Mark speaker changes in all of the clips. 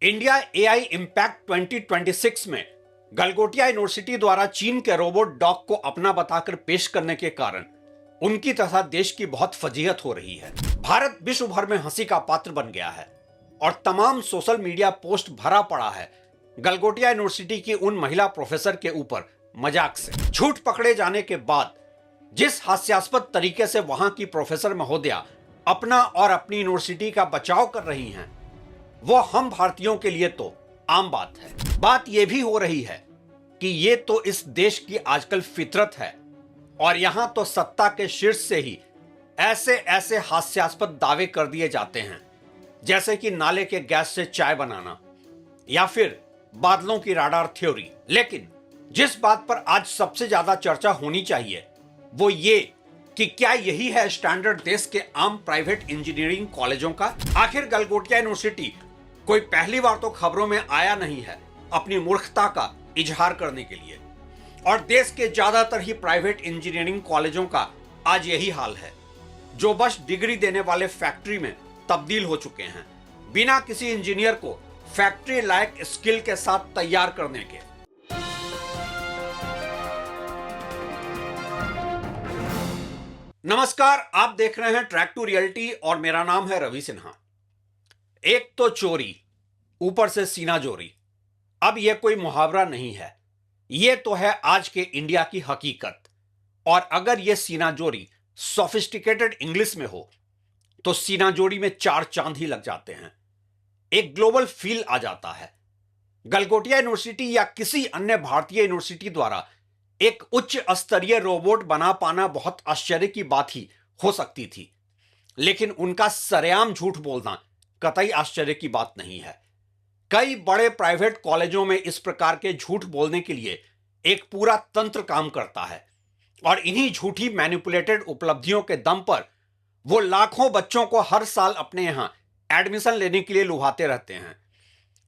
Speaker 1: India AI impact 2026 में Galgotia university द्वारा चीन के रोबोट डॉग को अपना बताकर पेश करने के कारण उनकी तथा देश की बहुत फजीहत हो रही है। भारत विश्व भर में हंसी का पात्र बन गया है और तमाम सोशल मीडिया पोस्ट भरा पड़ा है गलगोटिया यूनिवर्सिटी की उन महिला प्रोफेसर के ऊपर मजाक से। झूठ पकड़े जाने के बाद जिस हास्यास्पद तरीके से वहां की प्रोफेसर महोदया अपना और अपनी यूनिवर्सिटी का बचाव कर रही हैं, वो हम भारतीयों के लिए तो आम बात है। बात यह भी हो रही है कि ये तो इस देश की आजकल फितरत है और यहां तो सत्ता के शीर्ष से ही ऐसे ऐसे हास्यास्पद दावे कर दिए जाते हैं जैसे कि नाले के गैस से चाय बनाना या फिर बादलों की राडार थ्योरी। लेकिन जिस बात पर आज सबसे ज्यादा चर्चा होनी चाहिए वो ये कि क्या यही है स्टैंडर्ड देश के आम प्राइवेट इंजीनियरिंग कॉलेजों का। आखिर गलगोटिया यूनिवर्सिटी कोई पहली बार तो खबरों में आया नहीं है अपनी मूर्खता का इजहार करने के लिए, और देश के ज्यादातर ही प्राइवेट इंजीनियरिंग कॉलेजों का आज यही हाल है जो बस डिग्री देने वाले फैक्ट्री में तब्दील हो चुके हैं बिना किसी इंजीनियर को फैक्ट्री लायक स्किल के साथ तैयार करने के। नमस्कार, आप देख रहे हैं ट्रैक टू रियलिटी और मेरा नाम है रवि सिन्हा। एक तो चोरी, ऊपर से सीना जोरी। अब यह कोई मुहावरा नहीं है, यह तो है आज के इंडिया की हकीकत। और अगर यह सीना जोरी सोफिस्टिकेटेड इंग्लिश में हो तो सीना जोड़ी में 4 चांद ही लग जाते हैं, एक ग्लोबल फील आ जाता है। गलगोटिया यूनिवर्सिटी या किसी अन्य भारतीय यूनिवर्सिटी द्वारा एक उच्च स्तरीय रोबोट बना पाना बहुत आश्चर्य की बात ही हो सकती थी, लेकिन उनका सरेआम झूठ बोलना कतई आश्चर्य की बात नहीं है। कई बड़े प्राइवेट कॉलेजों में इस प्रकार के झूठ बोलने के लिए एक पूरा तंत्र काम करता है और इन्हीं झूठी मैनिपुलेटेड उपलब्धियों के दम पर वो लाखों बच्चों को हर साल अपने यहां एडमिशन लेने के लिए लुभाते रहते हैं।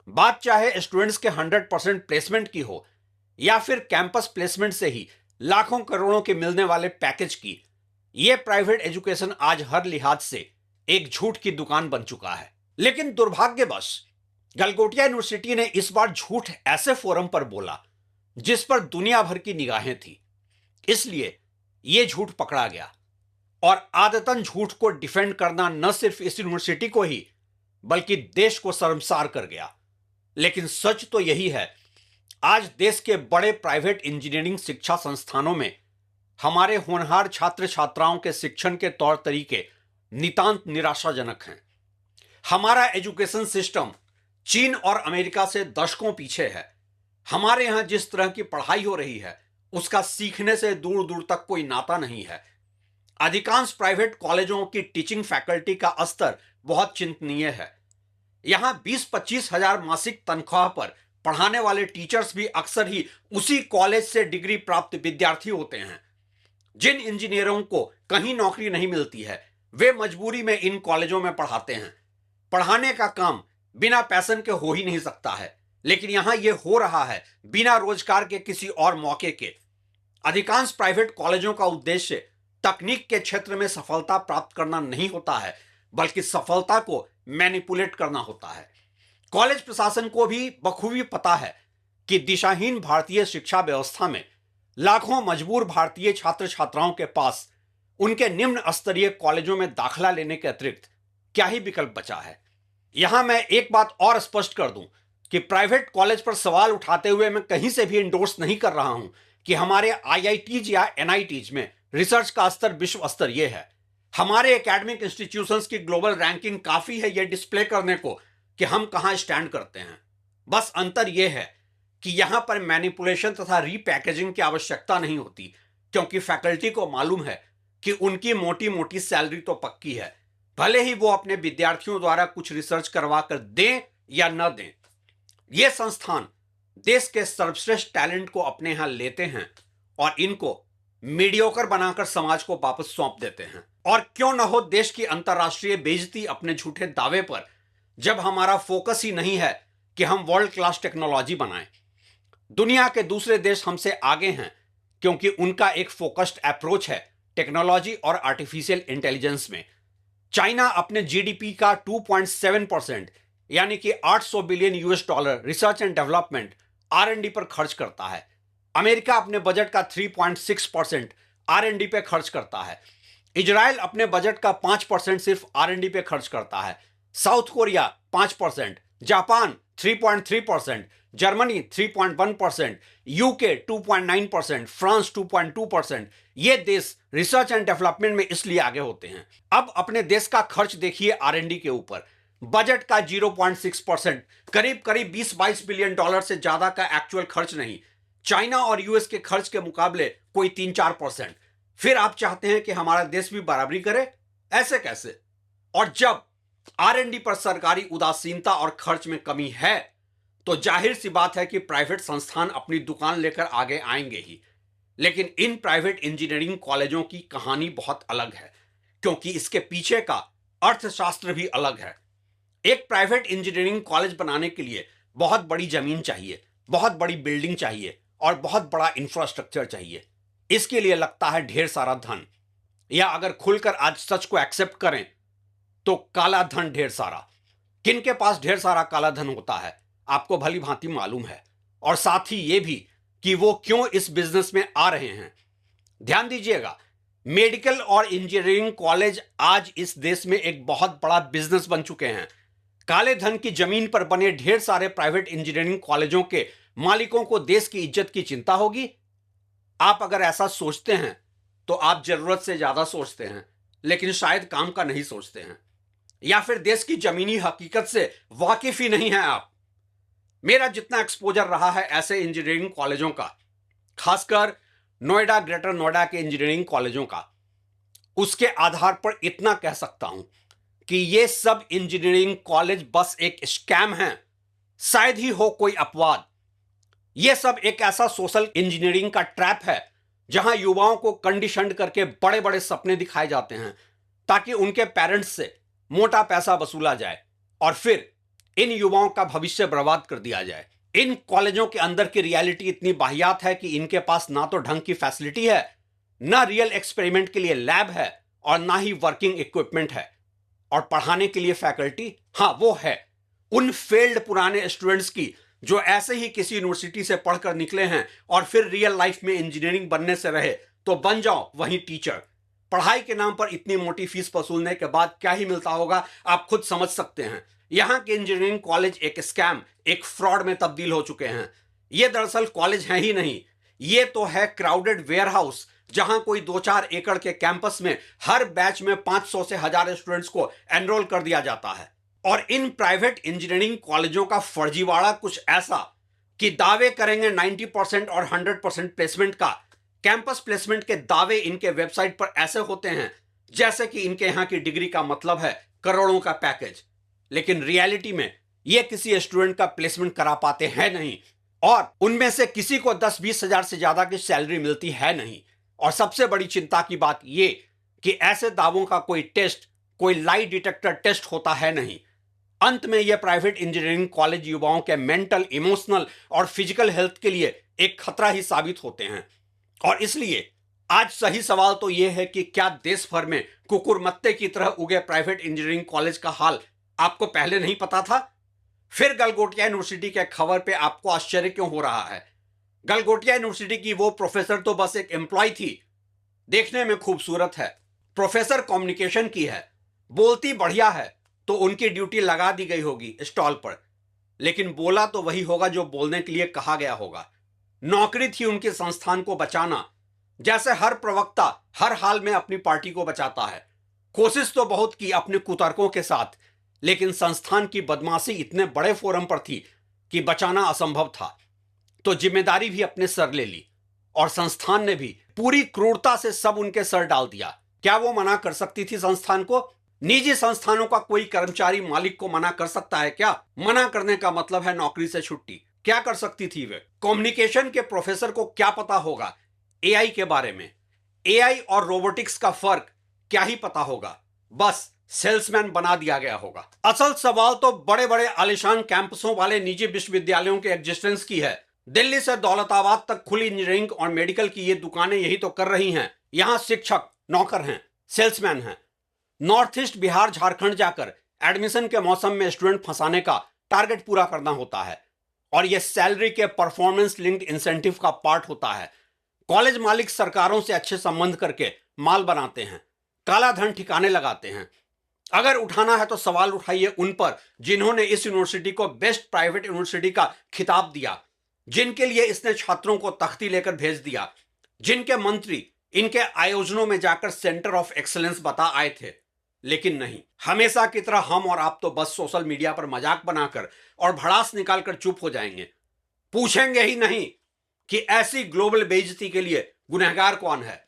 Speaker 1: बात चाहे स्टूडेंट्स के 100% प्लेसमेंट की हो या फिर कैंपस प्लेसमेंट से ही लाखों करोड़ों के मिलने वाले पैकेज की, यह प्राइवेट एजुकेशन आज हर लिहाज से एक झूठ की दुकान बन चुका है। लेकिन दुर्भाग्यवश गलगोटिया यूनिवर्सिटी ने इस बार झूठ ऐसे फोरम पर बोला जिस पर दुनिया भर की निगाहें थी, इसलिए यह झूठ पकड़ा गया। और आदतन झूठ को डिफेंड करना न सिर्फ इस यूनिवर्सिटी को ही बल्कि देश को शर्मसार कर गया। लेकिन सच तो यही है, आज देश के बड़े प्राइवेट इंजीनियरिंग शिक्षा संस्थानों में हमारे होनहार छात्र छात्राओं के शिक्षण के तौर तरीके नितांत निराशाजनक हैं। हमारा एजुकेशन सिस्टम चीन और अमेरिका से दशकों पीछे है। हमारे यहां जिस तरह की पढ़ाई हो रही है उसका सीखने से दूर दूर तक कोई नाता नहीं है। अधिकांश प्राइवेट कॉलेजों की टीचिंग फैकल्टी का स्तर बहुत चिंतनीय है। यहां 20-25 हजार मासिक तनख्वाह पर पढ़ाने वाले टीचर्स भी अक्सर ही उसी कॉलेज से डिग्री प्राप्त विद्यार्थी होते हैं। जिन इंजीनियरों को कहीं नौकरी नहीं मिलती है वे मजबूरी में इन कॉलेजों में पढ़ाते हैं। पढ़ाने का काम बिना पैशन के हो ही नहीं सकता है, लेकिन यहां यह हो रहा है बिना रोजगार के किसी और मौके के। अधिकांश प्राइवेट कॉलेजों का उद्देश्य तकनीक के क्षेत्र में सफलता प्राप्त करना नहीं होता है बल्कि सफलता को मैनिपुलेट करना होता है। कॉलेज प्रशासन को भी बखूबी पता है कि दिशाहीन भारतीय शिक्षा व्यवस्था में लाखों मजबूर भारतीय छात्र छात्राओं के पास उनके निम्न स्तरीय कॉलेजों में दाखिला लेने के अतिरिक्त क्या ही विकल्प बचा है। यहां मैं एक बात और स्पष्ट कर दूं कि प्राइवेट कॉलेज पर सवाल उठाते हुए मैं कहीं से भी इंडोर्स नहीं कर रहा हूं कि हमारे आईआईटीज या एनआईटीज में रिसर्च का स्तर विश्व स्तरीय है। हमारे एकेडमिक इंस्टीट्यूशंस की ग्लोबल रैंकिंग काफी है यह डिस्प्ले करने को कि हम कहां स्टैंड करते हैं। बस अंतर यह है कि यहां पर मैनिपुलेशन तथा रीपैकेजिंग की आवश्यकता नहीं होती, क्योंकि फैकल्टी को मालूम है कि उनकी मोटी मोटी सैलरी तो पक्की है, भले ही वो अपने विद्यार्थियों द्वारा कुछ रिसर्च करवा कर दें या न दें। ये संस्थान देश के सर्वश्रेष्ठ टैलेंट को अपने यहां लेते हैं और इनको मीडियोकर बनाकर समाज को वापस सौंप देते हैं। और क्यों न हो देश की अंतर्राष्ट्रीय बेइज्जती अपने झूठे दावे पर, जब हमारा फोकस ही नहीं है कि हम वर्ल्ड क्लास टेक्नोलॉजी बनाएं। दुनिया के दूसरे देश हमसे आगे हैं क्योंकि उनका एक फोकस्ड अप्रोच है टेक्नोलॉजी और आर्टिफिशियल इंटेलिजेंस में। चाइना अपने जीडीपी का 2.7%, यानी कि 800 billion US dollar research and development R and D पर खर्च करता है। अमेरिका अपने बजट का 3.6% आर&डी पे खर्च करता है। इजराइल अपने बजट का 5% सिर्फ आर&डी पे खर्च करता है। South Korea 5%, Japan 3.3%, Germany 3.1%, UK 2.9%, France 2.2%। ये देश रिसर्च एंड डेवलपमेंट में इसलिए आगे होते हैं। अब अपने देश का खर्च देखिए आर&डी के ऊपर। बजट का 0.6%, करीब करीब 20-22 बिलियन डॉलर से ज्यादा का एक्चुअल खर्च नहीं। चाइना और यूएस के खर्च के मुकाबले कोई 3-4%। फिर आप चाहते हैं कि हमारा देश भी बराबरी करे? ऐसे कैसे? और जब आर&डी पर सरकारी उदासीनता और खर्च में कमी है तो जाहिर सी बात है कि प्राइवेट संस्थान अपनी दुकान लेकर आगे आएंगे ही। लेकिन इन प्राइवेट इंजीनियरिंग कॉलेजों की कहानी बहुत अलग है, क्योंकि इसके पीछे का अर्थशास्त्र भी अलग है। एक प्राइवेट इंजीनियरिंग कॉलेज बनाने के लिए बहुत बड़ी जमीन चाहिए, बहुत बड़ी बिल्डिंग चाहिए और बहुत बड़ा इंफ्रास्ट्रक्चर चाहिए। इसके लिए लगता है ढेर सारा धन, या अगर खुलकर आज सच को एक्सेप्ट करें तो काला धन ढेर सारा। किनके पास ढेर सारा काला धन होता है आपको भली भांति मालूम है, और साथ ही यह भी कि वो क्यों इस बिजनेस में आ रहे हैं। ध्यान दीजिएगा, मेडिकल और इंजीनियरिंग कॉलेज आज इस देश में एक बहुत बड़ा बिजनेस बन चुके हैं। काले धन की जमीन पर बने ढेर सारे प्राइवेट इंजीनियरिंग कॉलेजों के मालिकों को देश की इज्जत की चिंता होगी? आप अगर ऐसा सोचते हैं तो आप जरूरत से ज्यादा सोचते हैं, लेकिन शायद काम का नहीं सोचते हैं, या फिर देश की जमीनी हकीकत से वाकिफ ही नहीं है आप। मेरा जितना एक्सपोजर रहा है ऐसे इंजीनियरिंग कॉलेजों का, खासकर नोएडा, ग्रेटर नोएडा के इंजीनियरिंग कॉलेजों का, उसके आधार पर इतना कह सकता हूं कि ये सब इंजीनियरिंग कॉलेज बस एक स्कैम है, शायद ही हो कोई अपवाद। ये सब एक ऐसा सोशल इंजीनियरिंग का ट्रैप है जहां युवाओं को कंडीशन्ड करके बड़े बड़े सपने दिखाए जाते हैं ताकि उनके पेरेंट्स से मोटा पैसा वसूला जाए और फिर इन युवाओं का भविष्य बर्बाद कर दिया जाए। इन कॉलेजों के अंदर की रियलिटी इतनी वाहियात है कि इनके पास ना तो ढंग की फैसिलिटी है, ना रियल एक्सपेरिमेंट के लिए लैब है, और ना ही वर्किंग इक्विपमेंट है। और पढ़ाने के लिए फैकल्टी, हाँ वो है, उन फेल्ड पुराने स्टूडेंट्स की जो ऐसे ही किसी यूनिवर्सिटी से पढ़कर निकले हैं और फिर रियल लाइफ में इंजीनियरिंग बनने से रहे तो बन जाओ वहीं टीचर। पढ़ाई के नाम पर इतनी मोटी फीस वसूलने के बाद क्या ही मिलता होगा आप खुद समझ सकते हैं। यहां के इंजीनियरिंग कॉलेज एक स्कैम, एक फ्रॉड में तब्दील हो चुके हैं। ये दरअसल कॉलेज हैं ही नहीं, ये तो है क्राउडेड वेयरहाउस, जहां कोई 2-4 एकड़ के कैंपस में हर बैच में 500 से 1000 स्टूडेंट्स को एनरोल कर दिया जाता है। और इन प्राइवेट इंजीनियरिंग कॉलेजों का फर्जीवाड़ा कुछ ऐसा कि दावे करेंगे 90% और 100% प्लेसमेंट का। कैंपस प्लेसमेंट के दावे इनके वेबसाइट पर ऐसे होते हैं जैसे कि इनके यहां की डिग्री का मतलब है करोड़ों का पैकेज, लेकिन रियलिटी में ये किसी स्टूडेंट का प्लेसमेंट करा पाते हैं नहीं, और उनमें से किसी को 10-20 हजार से ज्यादा की सैलरी मिलती है नहीं। और सबसे बड़ी चिंता की बात यह कि ऐसे दावों का कोई टेस्ट, कोई लाई डिटेक्टर टेस्ट होता है नहीं। अंत में यह प्राइवेट इंजीनियरिंग कॉलेज युवाओं के मेंटल, इमोशनल और फिजिकल हेल्थ के लिए एक खतरा ही साबित होते हैं। और इसलिए आज सही सवाल तो यह है कि क्या देश भर में कुकुरमत्ते की तरह उगे प्राइवेट इंजीनियरिंग कॉलेज का हाल आपको पहले नहीं पता था? फिर गलगोटिया यूनिवर्सिटी के खबर पे आपको आश्चर्य क्यों हो रहा है? गलगोटिया यूनिवर्सिटी की वो प्रोफेसर तो बस एक एम्प्लॉय थी, देखने में खूबसूरत है, प्रोफेसर कम्युनिकेशन की है, बोलती बढ़िया है, तो उनकी ड्यूटी लगा दी गई होगी स्टॉल पर, लेकिन बोला तो वही होगा जो बोलने के लिए कहा गया होगा। नौकरी थी उनके संस्थान को बचाना, जैसे हर प्रवक्ता हर हाल में अपनी पार्टी को बचाता है। कोशिश तो बहुत की अपने कुतर्कों के साथ, लेकिन संस्थान की बदमाशी इतने बड़े फोरम पर थी कि बचाना असंभव था। तो जिम्मेदारी भी अपने सर ले ली और संस्थान ने भी पूरी क्रूरता से सब उनके सर डाल दिया। क्या वो मना कर सकती थी संस्थान को? निजी संस्थानों का कोई कर्मचारी मालिक को मना कर सकता है क्या? मना करने का मतलब है नौकरी से छुट्टी। क्या कर सकती थी वे? कम्युनिकेशन के प्रोफेसर को क्या पता होगा एआई के बारे में? एआई और रोबोटिक्स का फर्क क्या ही पता होगा? बस सेल्समैन बना दिया गया होगा। असल सवाल तो बड़े बड़े आलिशान कैंपसों वाले निजी विश्वविद्यालयों के एग्जिस्टेंस की है। दिल्ली से दौलताबाद तक खुली इंजीनियरिंग और मेडिकल की ये दुकानें यही तो कर रही हैं। यहां शिक्षक नौकर हैं, सेल्समैन हैं। नॉर्थ ईस्ट, बिहार, झारखंड जाकर एडमिशन के मौसम में स्टूडेंट फंसाने का टारगेट पूरा करना होता है और यह सैलरी के परफॉर्मेंस लिंक्ड इंसेंटिव का पार्ट होता है। कॉलेज मालिक सरकारों से अच्छे संबंध करके माल बनाते हैं, काला धन ठिकाने लगाते हैं। अगर उठाना है तो सवाल उठाइए उन पर जिन्होंने इस यूनिवर्सिटी को बेस्ट प्राइवेट यूनिवर्सिटी का खिताब दिया, जिनके लिए इसने छात्रों को तख्ती लेकर भेज दिया, जिनके मंत्री इनके आयोजनों में जाकर सेंटर ऑफ एक्सीलेंस बता आए थे। लेकिन नहीं, हमेशा की तरह हम और आप तो बस सोशल मीडिया पर मजाक बनाकर और भड़ास निकालकर चुप हो जाएंगे। पूछेंगे ही नहीं कि ऐसी ग्लोबल बेइज्जती के लिए गुनहगार कौन है,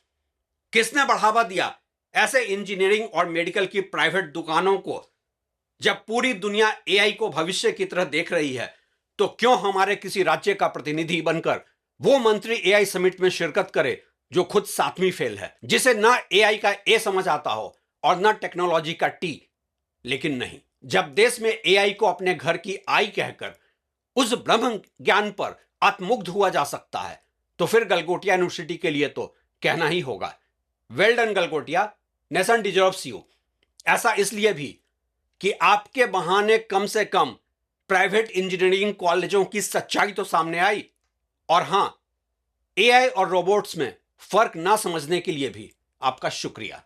Speaker 1: किसने बढ़ावा दिया ऐसे इंजीनियरिंग और मेडिकल की प्राइवेट दुकानों को। जब पूरी दुनिया एआई को भविष्य की तरह देख रही है तो क्यों हमारे किसी राज्य का प्रतिनिधि बनकर वो मंत्री एआई समिट में शिरकत करे जो खुद 7वीं फेल है, जिसे ना एआई का ए समझ आता हो और ना टेक्नोलॉजी का टी। लेकिन नहीं, जब देश में एआई को अपने घर की आई कहकर उस ब्रह्म ज्ञान पर आत्मुग्ध हुआ जा सकता है तो फिर गलगोटिया यूनिवर्सिटी के लिए तो कहना ही होगा, well done Galgotia, nation deserves you. ऐसा इसलिए भी कि आपके बहाने कम से कम प्राइवेट इंजीनियरिंग कॉलेजों की सच्चाई तो सामने आई। और हां, एआई और रोबोट्स में फर्क ना समझने के लिए भी आपका शुक्रिया।